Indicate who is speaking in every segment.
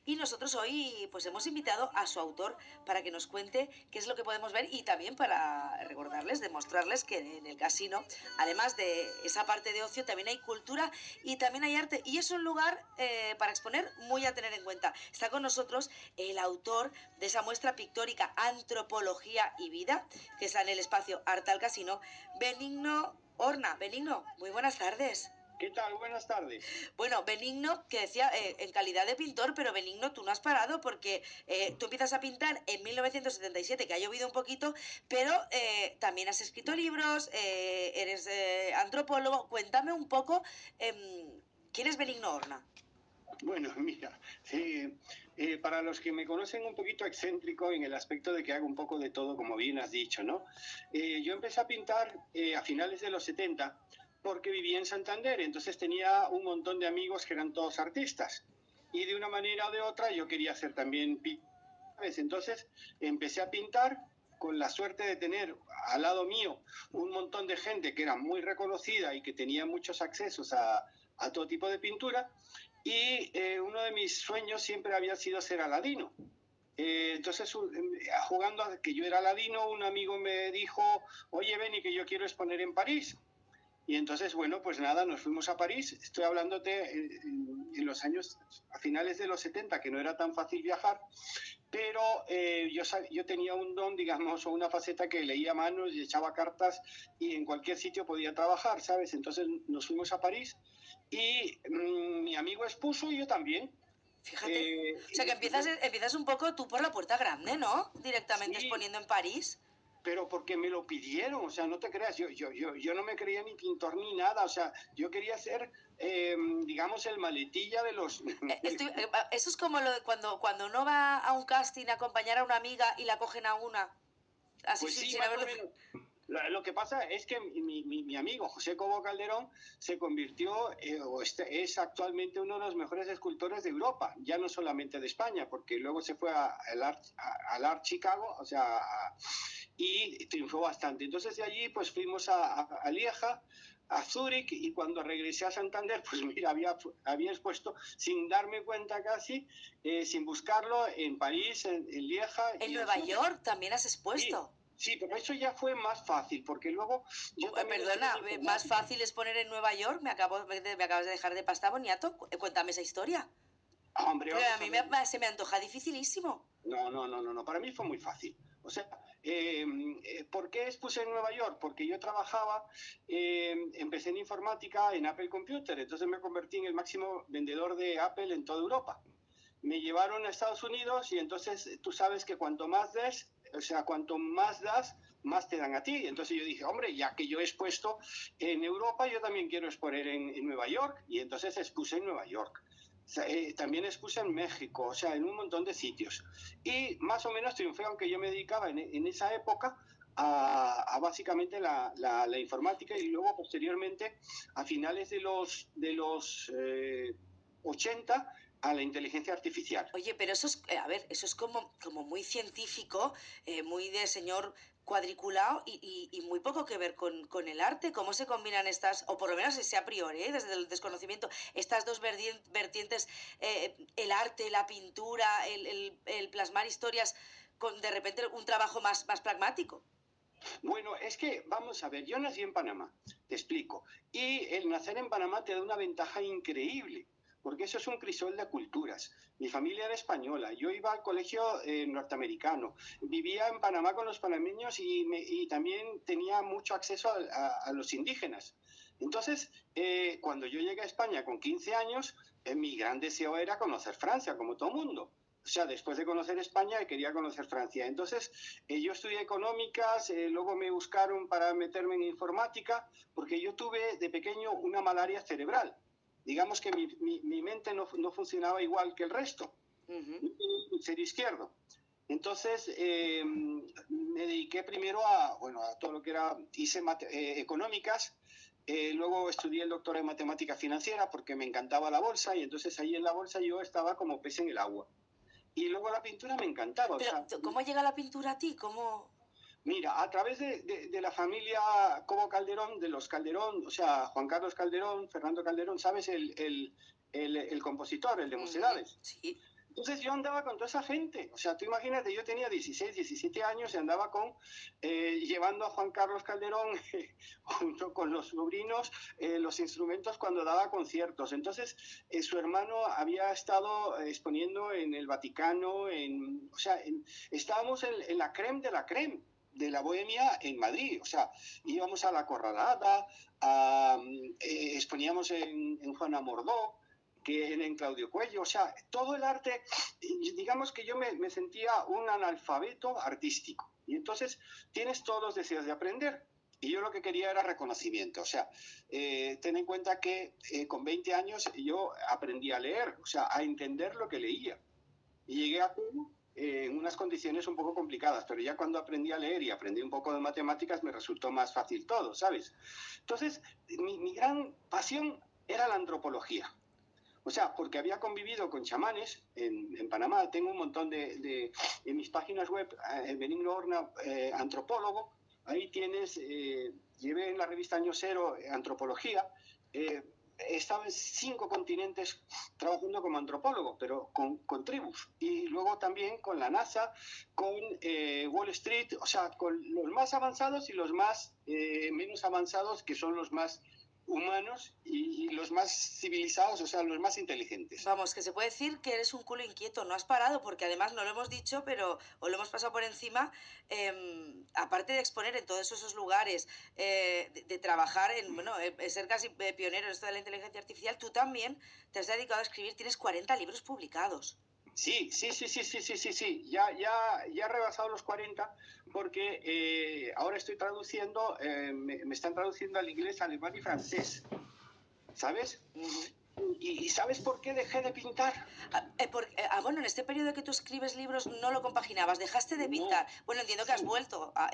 Speaker 1: y nosotros hoy pues hemos invitado a su autor para que nos cuente qué es lo que podemos ver y también para recordarles, demostrarles que en el casino, además de esa parte de ocio, también hay cultura y también hay arte y es un lugar para exponer muy a tener en cuenta. Está con nosotros el autor de esa muestra pictórica Antropología y Vida, que está en el espacio Arte al Casino, Benigno Horna. Benigno, muy buenas tardes.
Speaker 2: ¿Qué tal? Buenas tardes.
Speaker 1: Bueno, Benigno, que decía en calidad de pintor, pero Benigno, tú no has parado porque tú empiezas a pintar en 1977, que ha llovido un poquito, pero también has escrito libros, eres antropólogo. Cuéntame un poco, ¿quién es Benigno Horna?
Speaker 2: Bueno, mira, para los que me conocen un poquito excéntrico en el aspecto de que hago un poco de todo, como bien has dicho, ¿no? Yo empecé a pintar a finales de los 70 porque vivía en Santander, entonces tenía un montón de amigos que eran todos artistas. Y de una manera o de otra yo quería hacer también pintores. Entonces empecé a pintar con la suerte de tener al lado mío un montón de gente que era muy reconocida y que tenía muchos accesos a todo tipo de pintura. Y uno de mis sueños siempre había sido ser Aladino. Entonces, jugando a que yo era Aladino, un amigo me dijo, oye, Beni, que yo quiero exponer en París. Y entonces, bueno, pues nada, nos fuimos a París. Estoy hablándote en los años, a finales de los 70, que no era tan fácil viajar, pero yo tenía un don, digamos, o una faceta que leía manos y echaba cartas y en cualquier sitio podía trabajar, ¿sabes? Entonces nos fuimos a París y mi amigo expuso y yo también.
Speaker 1: Fíjate. O sea que
Speaker 2: Entonces,
Speaker 1: empiezas un poco tú por la puerta grande, ¿no? Directamente
Speaker 2: sí,
Speaker 1: exponiendo en París.
Speaker 2: pero porque me lo pidieron, o sea, no te creas, yo no me creía ni pintor ni nada, o sea, yo quería ser, digamos, el maletilla de los...
Speaker 1: Eso es como lo de cuando uno va a un casting a acompañar a una amiga y la cogen a una. Así
Speaker 2: Pues sí,
Speaker 1: sin
Speaker 2: más o
Speaker 1: haberlo.
Speaker 2: menos. Lo que pasa es que mi amigo José Cobo Calderón se convirtió, es actualmente uno de los mejores escultores de Europa, ya no solamente de España, porque luego se fue al Art Chicago, o sea, y triunfó bastante. Entonces de allí pues fuimos a Lieja, a Zúrich, y cuando regresé a Santander, pues mira, había expuesto sin darme cuenta casi, sin buscarlo, en París, en Lieja
Speaker 1: En
Speaker 2: y en
Speaker 1: Nueva
Speaker 2: Zúrich.
Speaker 1: York también has
Speaker 2: Sí,
Speaker 1: expuesto.
Speaker 2: sí, pero eso ya fue más fácil, porque luego yo también
Speaker 1: Perdona,
Speaker 2: estudié
Speaker 1: más
Speaker 2: informática.
Speaker 1: fácil es poner en Nueva York. Me acabas de dejar de pasta boniato. Cuéntame esa historia.
Speaker 2: Hombre,
Speaker 1: Porque a
Speaker 2: vamos a
Speaker 1: mí
Speaker 2: ver.
Speaker 1: se me antoja dificilísimo.
Speaker 2: No, no, no, no, no. Para mí fue muy fácil. O sea, ¿por qué expuse en Nueva York? Porque yo trabajaba, empecé en informática en Apple Computer, entonces me convertí en el máximo vendedor de Apple en toda Europa. Me llevaron a Estados Unidos y entonces tú sabes que cuanto más des, o sea, cuanto más das, más te dan a ti. Entonces yo dije, hombre, ya que yo he expuesto en Europa, yo también quiero exponer en Nueva York. Y entonces expuse en Nueva York. O sea, también expuse en México, o sea, en un montón de sitios. Y más o menos triunfé, aunque yo me dedicaba en esa época a básicamente la informática y luego posteriormente a finales de los 80 a la inteligencia artificial.
Speaker 1: Oye, pero eso es, a ver, eso es como muy científico, muy de señor cuadriculado y muy poco que ver con el arte. ¿Cómo se combinan estas, o por lo menos ese a priori, desde el desconocimiento, estas dos vertientes, el arte, la pintura, el plasmar historias, con de repente un trabajo más pragmático?
Speaker 2: Bueno, es que, vamos a ver, yo nací en Panamá, te explico, y el nacer en Panamá te da una ventaja increíble, porque eso es un crisol de culturas. Mi familia era española, yo iba al colegio norteamericano, vivía en Panamá con los panameños y también tenía mucho acceso a los indígenas. Entonces, cuando yo llegué a España con 15 años, mi gran deseo era conocer Francia, como todo mundo. O sea, después de conocer España, quería conocer Francia. Entonces, yo estudié económicas, luego me buscaron para meterme en informática, porque yo tuve de pequeño una malaria cerebral. Digamos que mi mente no funcionaba igual que el resto.
Speaker 1: Uh -huh.
Speaker 2: Ser izquierdo. Entonces, me dediqué primero a, bueno, a todo lo que era, hice económicas, luego estudié el doctorado en matemática financiera porque me encantaba la bolsa y entonces ahí en la bolsa yo estaba como pez en el agua. Y luego la pintura me encantaba, o
Speaker 1: Pero,
Speaker 2: sea,
Speaker 1: ¿cómo llega la pintura a ti? ¿Cómo?
Speaker 2: mira, a través de la familia Cobo Calderón, de los Calderón, o sea, Juan Carlos Calderón, Fernando Calderón, ¿sabes? El compositor, el de
Speaker 1: Uh -huh.
Speaker 2: Mocedades.
Speaker 1: Sí.
Speaker 2: Entonces yo andaba con toda esa gente, o sea, tú imagínate, yo tenía 16, 17 años y andaba llevando a Juan Carlos Calderón junto con los sobrinos los instrumentos cuando daba conciertos. Entonces su hermano había estado exponiendo en el Vaticano, o sea, estábamos en la creme de la creme de la bohemia en Madrid, o sea, íbamos a la Corralada, exponíamos en Juana Mordó, que en Claudio Cuello, o sea, todo el arte, digamos que yo me sentía un analfabeto artístico. Y entonces tienes todos los deseos de aprender. Y yo lo que quería era reconocimiento. O sea, ten en cuenta que con 20 años yo aprendí a leer, o sea, a entender lo que leía. Y llegué a Cuba en unas condiciones un poco complicadas, pero ya cuando aprendí a leer y aprendí un poco de matemáticas me resultó más fácil todo, ¿sabes? Entonces, mi gran pasión era la antropología. O sea, porque había convivido con chamanes en Panamá. Tengo un montón en mis páginas web, Benigno Horna, antropólogo. Ahí tienes, llevé en la revista Año Cero Antropología. He estado en 5 continentes trabajando como antropólogo, pero con tribus. Y luego también con la NASA, con Wall Street, o sea, con los más avanzados y los más menos avanzados, que son los más humanos y los más civilizados, o sea, los más inteligentes.
Speaker 1: Vamos, que se puede decir que eres un culo inquieto, no has parado, porque además no lo hemos dicho, pero o lo hemos pasado por encima, aparte de exponer en todos esos lugares, de trabajar en, bueno, ser casi pionero en esto de la inteligencia artificial, tú también te has dedicado a escribir, tienes 40 libros publicados.
Speaker 2: Sí, sí, sí, sí, sí, sí, sí, sí. Ya he rebasado los 40 porque ahora estoy traduciendo, me están traduciendo al inglés, alemán y francés, ¿sabes? ¿Y sabes por qué dejé de pintar?
Speaker 1: Bueno, en este periodo que tú escribes libros no lo compaginabas, dejaste de
Speaker 2: No,
Speaker 1: pintar. Bueno, entiendo que
Speaker 2: sí,
Speaker 1: has vuelto a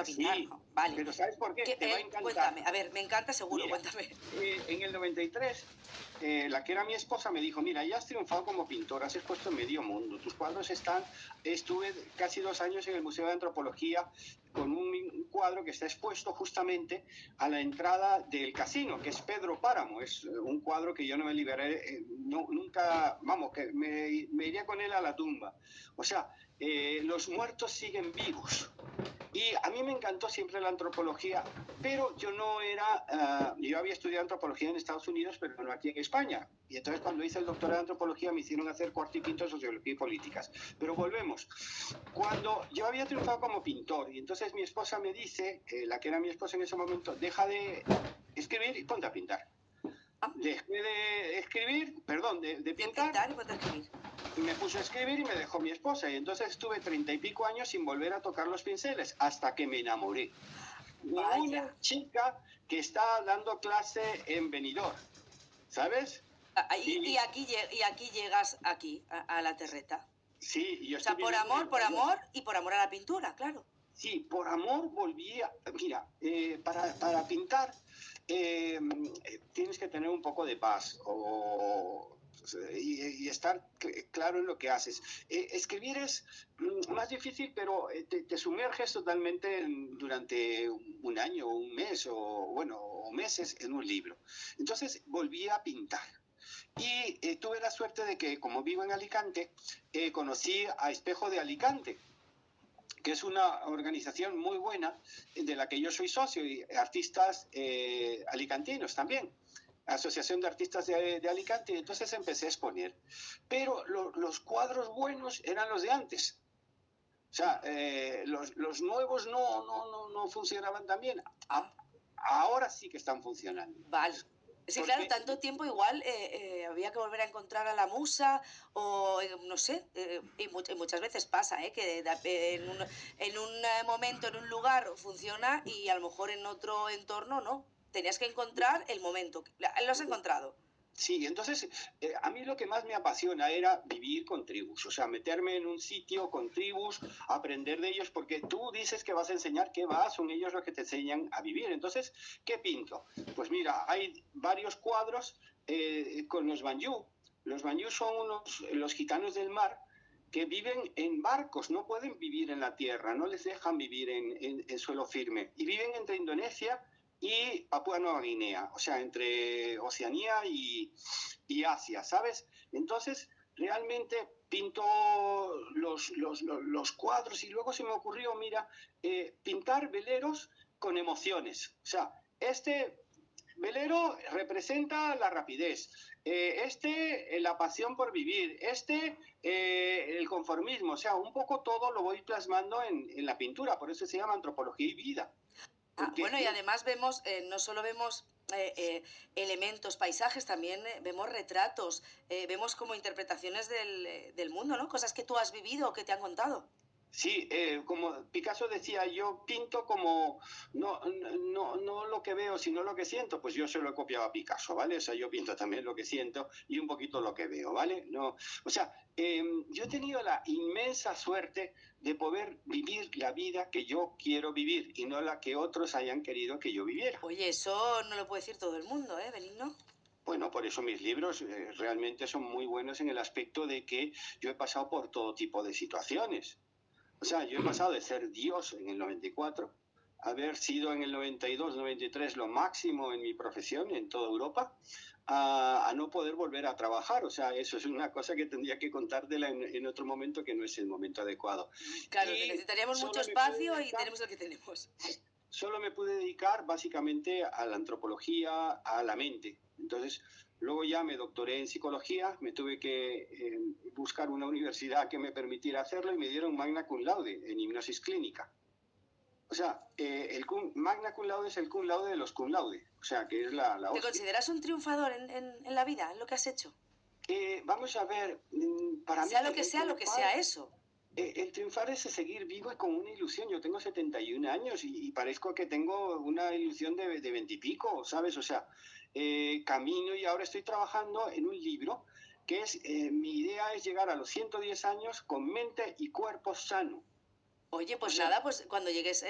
Speaker 1: pintar,
Speaker 2: sí,
Speaker 1: ¿no? Vale.
Speaker 2: pero ¿sabes por qué? Te va a encantar.
Speaker 1: Cuéntame, a ver, me encanta seguro,
Speaker 2: Mira,
Speaker 1: cuéntame.
Speaker 2: en el 93, la que era mi esposa me dijo, mira, ya has triunfado como pintor, has expuesto en medio mundo, tus cuadros están, estuve casi 2 años en el Museo de Antropología con un cuadro que está expuesto justamente a la entrada del casino, que es Pedro Páramo, es un cuadro que yo no me liberé, nunca, vamos, que me iría con él a la tumba. O sea, los muertos siguen vivos. Y a mí me encantó siempre la antropología, pero yo no era, yo había estudiado antropología en Estados Unidos, pero no aquí en España. Y entonces cuando hice el doctorado de antropología me hicieron hacer cuarto y quinto de sociología y políticas. Pero volvemos. Cuando yo había triunfado como pintor, y entonces mi esposa me dice, la que era mi esposa en ese momento, deja de escribir y ponte a pintar. Dejé de escribir, perdón, de pintar,
Speaker 1: Pintar y ponte a escribir.
Speaker 2: y me puse a escribir y me dejó mi esposa. Y entonces estuve 30 y pico años sin volver a tocar los pinceles, hasta que me enamoré de
Speaker 1: Vaya.
Speaker 2: una chica que está dando clase en Benidorm, ¿sabes?
Speaker 1: Y aquí llegas a la terreta.
Speaker 2: Sí, yo
Speaker 1: O
Speaker 2: estoy
Speaker 1: sea,
Speaker 2: viviendo en Nueva York.
Speaker 1: amor y por amor a la pintura, claro.
Speaker 2: Sí, por amor volví a... Mira, para pintar tienes que tener un poco de paz y estar claro en lo que haces. Escribir es más difícil, pero te sumerges totalmente durante un año, un mes o meses en un libro. Entonces volví a pintar. Y tuve la suerte de que, como vivo en Alicante, conocí a Espejo de Alicante, que es una organización muy buena de la que yo soy socio, y artistas alicantinos también. Asociación de Artistas de Alicante, y entonces empecé a exponer. Pero los cuadros buenos eran los de antes. O sea, los nuevos no funcionaban tan bien.
Speaker 1: Ah,
Speaker 2: Ahora sí que están funcionando.
Speaker 1: vale. Sí, claro,
Speaker 2: Porque
Speaker 1: tanto tiempo igual había que volver a encontrar a la musa o no sé, y muchas veces pasa, que en un momento, en un lugar funciona y a lo mejor en otro entorno no. Tenías que encontrar el momento. Lo has encontrado.
Speaker 2: sí, entonces a mí lo que más me apasiona era vivir con tribus, o sea, meterme en un sitio con tribus, aprender de ellos, porque tú dices que vas a enseñar, ¿qué vas? Son ellos los que te enseñan a vivir. Entonces, ¿qué pinto? Pues mira, hay varios cuadros con los Banyu. Los Banyu son los gitanos del mar que viven en barcos, no pueden vivir en la tierra, no les dejan vivir en suelo firme. Y viven entre Indonesia y Papúa Nueva Guinea, o sea, entre Oceanía y Asia, ¿sabes? Entonces, realmente pinto los cuadros y luego se me ocurrió, mira, pintar veleros con emociones. O sea, este velero representa la rapidez, la pasión por vivir, el conformismo, o sea, un poco todo lo voy plasmando en la pintura, por eso se llama antropología y vida.
Speaker 1: Ah,
Speaker 2: Porque
Speaker 1: bueno, y además vemos, no solo vemos elementos, paisajes, también vemos retratos, vemos como interpretaciones del mundo, ¿no? Cosas que tú has vivido o que te han contado.
Speaker 2: sí, como Picasso decía, yo pinto como no lo que veo, sino lo que siento, pues yo se lo he copiado a Picasso, ¿vale? O sea, yo pinto también lo que siento y un poquito lo que veo, ¿vale? No, o sea, yo he tenido la inmensa suerte de poder vivir la vida que yo quiero vivir y no la que otros hayan querido que yo viviera.
Speaker 1: Oye, eso no lo puede decir todo el mundo, ¿eh, Benigno?
Speaker 2: Bueno, por eso mis libros realmente son muy buenos en el aspecto de que yo he pasado por todo tipo de situaciones. O sea, yo he pasado de ser Dios en el 94, haber sido en el 92, 93 lo máximo en mi profesión en toda Europa, a no poder volver a trabajar. O sea, eso es una cosa que tendría que contártela en otro momento que no es el momento adecuado.
Speaker 1: Claro, que
Speaker 2: Y
Speaker 1: necesitaríamos mucho
Speaker 2: solo me pude
Speaker 1: espacio y
Speaker 2: dedicar
Speaker 1: tenemos el que tenemos.
Speaker 2: solo me pude dedicar básicamente a la antropología, a la mente. Entonces, luego ya me doctoré en psicología, me tuve que buscar una universidad que me permitiera hacerlo y me dieron magna cum laude en hipnosis clínica. O sea, magna cum laude es el cum laude de los cum laude, o sea, que es la
Speaker 1: ¿Te
Speaker 2: hostia.
Speaker 1: consideras un triunfador en la vida, en lo que has hecho?
Speaker 2: Vamos a ver, para mí
Speaker 1: Sea lo que sea eso.
Speaker 2: el triunfar es seguir vivo y con una ilusión. Yo tengo 71 años y parezco que tengo una ilusión de 20 y pico, ¿sabes? O sea, camino y ahora estoy trabajando en un libro que mi idea es llegar a los 110 años con mente y cuerpo sano.
Speaker 1: Oye,
Speaker 2: O
Speaker 1: pues
Speaker 2: sea,
Speaker 1: nada, pues cuando llegues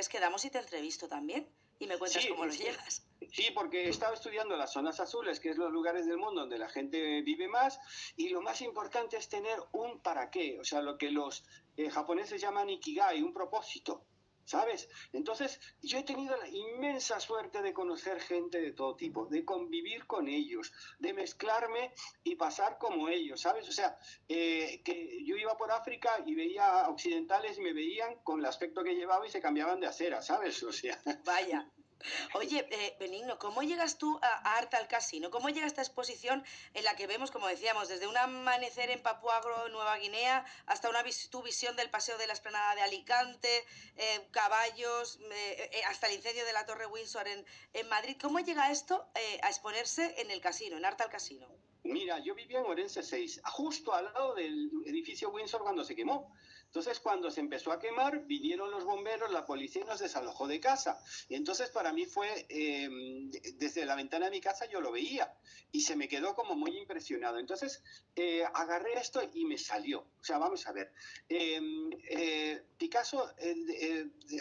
Speaker 1: quedamos y te entrevisto también. Y me cuentas
Speaker 2: sí,
Speaker 1: cómo lo llevas.
Speaker 2: sí, porque he estado estudiando las zonas azules, que es los lugares del mundo donde la gente vive más, y lo más importante es tener un para qué, o sea, lo que los japoneses llaman ikigai, un propósito, ¿sabes? Entonces, yo he tenido la inmensa suerte de conocer gente de todo tipo, de convivir con ellos, de mezclarme y pasar como ellos, ¿sabes? O sea, que yo iba por África y veía occidentales y me veían con el aspecto que llevaba y se cambiaban de acera, ¿sabes? O sea,
Speaker 1: Vaya. Oye, Benigno, ¿cómo llegas tú a Arte al Casino? ¿Cómo llega esta exposición en la que vemos, como decíamos, desde un amanecer en Papúa Nueva Guinea hasta tu visión del Paseo de la Esplanada de Alicante, caballos, hasta el incendio de la Torre Windsor en Madrid? ¿Cómo llega esto a exponerse en el casino, en Arte al Casino?
Speaker 2: mira, yo vivía en Orense 6, justo al lado del edificio Windsor cuando se quemó. Entonces, cuando se empezó a quemar, vinieron los bomberos, la policía y nos desalojó de casa. Y entonces, para mí fue, desde la ventana de mi casa yo lo veía y se me quedó como muy impresionado. Entonces, agarré esto y me salió. O sea, vamos a ver. Picasso,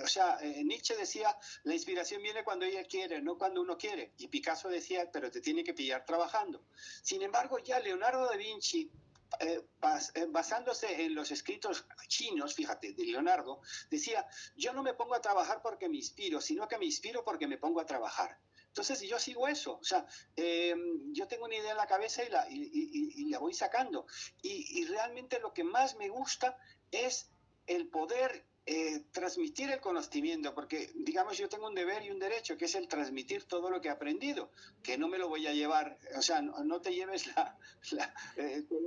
Speaker 2: o sea, Nietzsche decía, la inspiración viene cuando ella quiere, no cuando uno quiere. Y Picasso decía, pero te tiene que pillar trabajando. Sin embargo, ya Leonardo da Vinci, basándose en los escritos chinos, fíjate, de Leonardo, decía, yo no me pongo a trabajar porque me inspiro, sino que me inspiro porque me pongo a trabajar. Entonces yo sigo eso, o sea, yo tengo una idea en la cabeza y la voy sacando. Y realmente lo que más me gusta es el poder transmitir el conocimiento, porque digamos yo tengo un deber y un derecho, que es el transmitir todo lo que he aprendido, que no me lo voy a llevar, o sea, no te lleves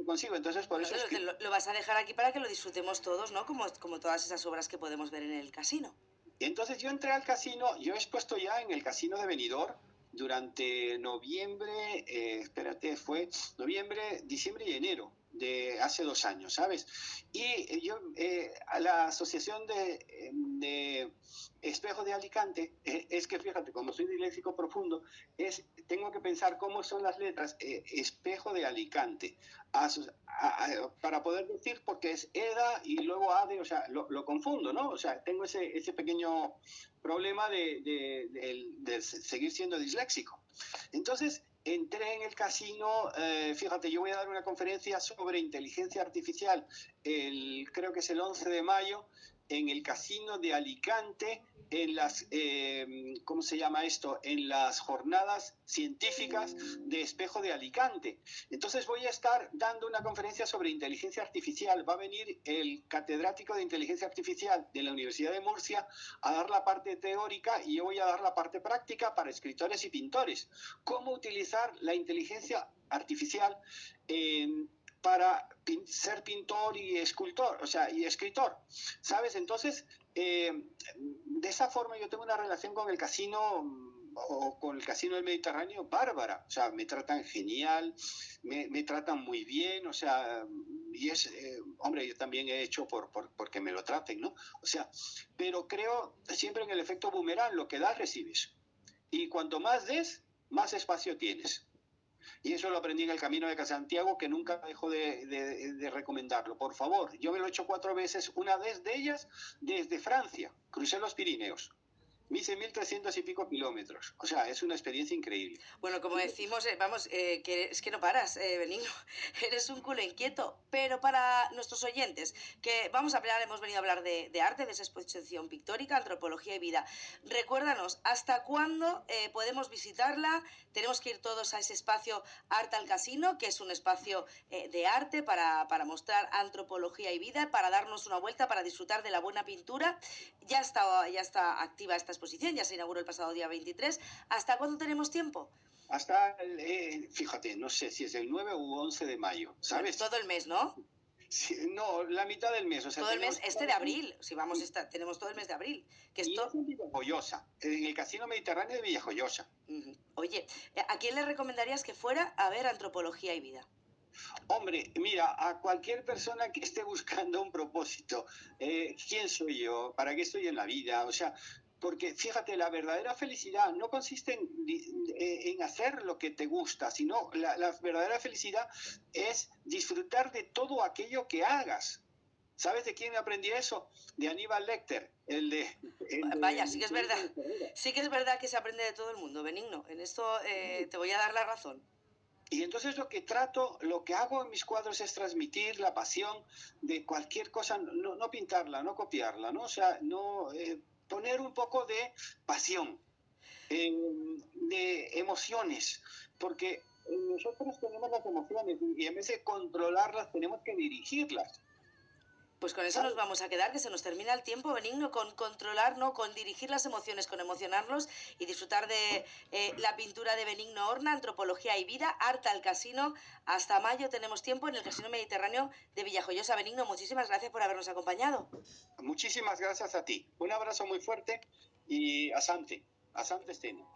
Speaker 2: consigo. Entonces por
Speaker 1: Bueno,
Speaker 2: eso es que...
Speaker 1: lo vas a dejar aquí para que lo disfrutemos todos, ¿no? Como todas esas obras que podemos ver en el casino.
Speaker 2: Y entonces yo entré al casino, yo he expuesto ya en el casino de Benidorm durante noviembre, espérate, fue noviembre, diciembre y enero de hace 2 años, ¿sabes? Y a la Asociación de Espejo de Alicante, es que fíjate, como soy disléxico profundo, tengo que pensar cómo son las letras Espejo de Alicante, para poder decir, porque es EDA y luego ADE, o sea, lo confundo, ¿no? O sea, tengo ese pequeño problema de seguir siendo disléxico. Entonces, entré en el casino, fíjate, yo voy a dar una conferencia sobre inteligencia artificial, creo que es el 11 de mayo, en el Casino de Alicante, en las, ¿cómo se llama esto? En las jornadas científicas de Espejo de Alicante. Entonces voy a estar dando una conferencia sobre inteligencia artificial. Va a venir el catedrático de inteligencia artificial de la Universidad de Murcia a dar la parte teórica y yo voy a dar la parte práctica para escritores y pintores. Cómo utilizar la inteligencia artificial para ser pintor y escultor, o sea, y escritor, ¿sabes? Entonces, de esa forma yo tengo una relación con el casino o con el casino del Mediterráneo bárbara, o sea, me tratan genial, me tratan muy bien, o sea, y es, hombre, yo también he hecho porque me lo traten, ¿no? O sea, pero creo siempre en el efecto boomerang, lo que das, recibes. Y cuanto más des, más espacio tienes. Y eso lo aprendí en el Camino de Santiago, que nunca dejo de recomendarlo. Por favor, yo me lo he hecho 4 veces, una vez de ellas desde Francia. Crucé los Pirineos. Me hice 1.300 y pico kilómetros. O sea, es una experiencia increíble.
Speaker 1: Bueno, como decimos, vamos, que es que no paras, Benigno. Eres un culo inquieto. Pero para nuestros oyentes, que vamos a hablar, hemos venido a hablar de arte, de esa exposición pictórica, antropología y vida. Recuérdanos, ¿hasta cuándo podemos visitarla? Tenemos que ir todos a ese espacio Art al Casino, que es un espacio de arte para mostrar antropología y vida, para darnos una vuelta, para disfrutar de la buena pintura. Ya está activa esta exposición, ya se inauguró el pasado día 23. ¿Hasta cuándo tenemos tiempo?
Speaker 2: Hasta, fíjate, no sé si es el 9 u 11 de mayo,
Speaker 1: Bueno,
Speaker 2: ¿sabes?
Speaker 1: todo el mes, ¿no?
Speaker 2: Sí, no, la mitad del mes. O sea,
Speaker 1: Todo el mes,
Speaker 2: tenemos
Speaker 1: este de abril, si vamos, tenemos todo el mes de abril. Que
Speaker 2: y
Speaker 1: esto...
Speaker 2: es en Villajoyosa, en el Casino Mediterráneo de Villajoyosa.
Speaker 1: Oye, ¿a quién le recomendarías que fuera a ver antropología y vida?
Speaker 2: Hombre, mira, a cualquier persona que esté buscando un propósito, ¿quién soy yo? ¿Para qué estoy en la vida? O sea, porque fíjate, la verdadera felicidad no consiste en hacer lo que te gusta, sino la verdadera felicidad es disfrutar de todo aquello que hagas. ¿Sabes de quién aprendí eso? De Aníbal Lecter,
Speaker 1: Vaya, sí que es verdad. Sí que es verdad que se aprende de todo el mundo, Benigno. En esto te voy a dar la razón.
Speaker 2: Y entonces lo que trato, lo que hago en mis cuadros es transmitir la pasión de cualquier cosa, no pintarla, no copiarla, ¿no? O sea, no poner un poco de pasión, de emociones, porque nosotros tenemos las emociones y en vez de controlarlas tenemos que dirigirlas.
Speaker 1: Pues con eso nos vamos a quedar, que se nos termina el tiempo, Benigno, con controlar, ¿no? Con dirigir las emociones, con emocionarlos y disfrutar de la pintura de Benigno Horna, antropología y vida, arte al casino. Hasta mayo tenemos tiempo en el Casino Mediterráneo de Villajoyosa. Benigno, muchísimas gracias por habernos acompañado.
Speaker 2: Muchísimas gracias a ti. Un abrazo muy fuerte y asante Steno.